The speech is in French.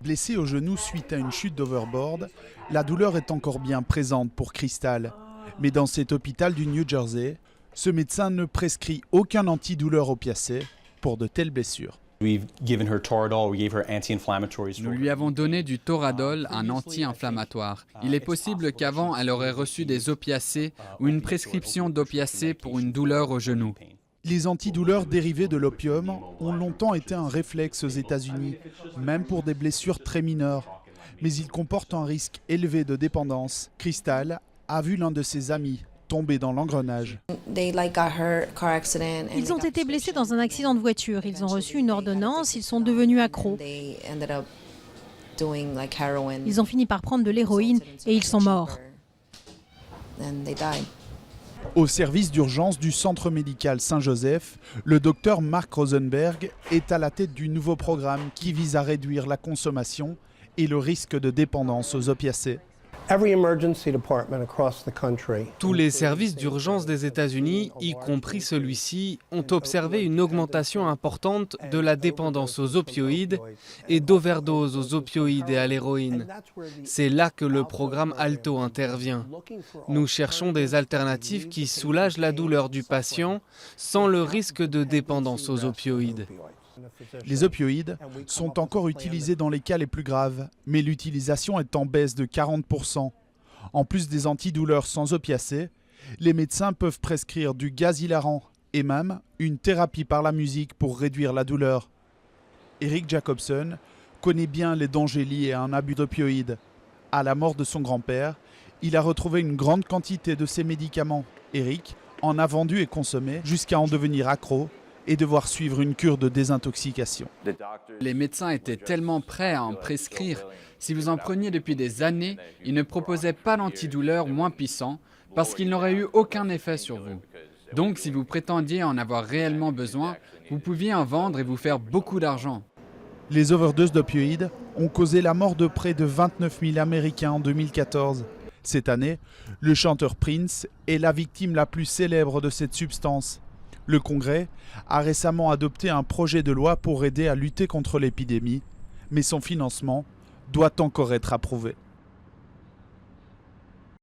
Blessée au genou suite à une chute d'overboard, la douleur est encore bien présente pour Crystal. Mais dans cet hôpital du New Jersey, ce médecin ne prescrit aucun antidouleur opiacé pour de telles blessures. Nous lui avons donné du Toradol, un anti-inflammatoire. Il est possible qu'avant, elle aurait reçu des opiacés ou une prescription d'opiacés pour une douleur au genou. Les antidouleurs dérivés de l'opium ont longtemps été un réflexe aux États-Unis, même pour des blessures très mineures. Mais ils comportent un risque élevé de dépendance. Crystal a vu l'un de ses amis tomber dans l'engrenage. Ils ont été blessés dans un accident de voiture. Ils ont reçu une ordonnance, ils sont devenus accros. Ils ont fini par prendre de l'héroïne et ils sont morts. Au service d'urgence du Centre médical Saint-Joseph, le docteur Mark Rosenberg est à la tête du nouveau programme qui vise à réduire la consommation et le risque de dépendance aux opiacés. Tous les services d'urgence des États-Unis, y compris celui-ci, ont observé une augmentation importante de la dépendance aux opioïdes et d'overdose aux opioïdes et à l'héroïne. C'est là que le programme Alto intervient. Nous cherchons des alternatives qui soulagent la douleur du patient sans le risque de dépendance aux opioïdes. Les opioïdes sont encore utilisés dans les cas les plus graves, mais l'utilisation est en baisse de 40%. En plus des antidouleurs sans opiacés, les médecins peuvent prescrire du gaz hilarant et même une thérapie par la musique pour réduire la douleur. Eric Jacobson connaît bien les dangers liés à un abus d'opioïdes. À la mort de son grand-père, il a retrouvé une grande quantité de ces médicaments. Eric en a vendu et consommé jusqu'à en devenir accro et devoir suivre une cure de désintoxication. Les médecins étaient tellement prêts à en prescrire. Si vous en preniez depuis des années, ils ne proposaient pas d'antidouleur moins puissant parce qu'ils n'auraient eu aucun effet sur vous. Donc, si vous prétendiez en avoir réellement besoin, vous pouviez en vendre et vous faire beaucoup d'argent. Les overdoses d'opioïdes ont causé la mort de près de 29 000 Américains en 2014. Cette année, le chanteur Prince est la victime la plus célèbre de cette substance. Le Congrès a récemment adopté un projet de loi pour aider à lutter contre l'épidémie, mais son financement doit encore être approuvé.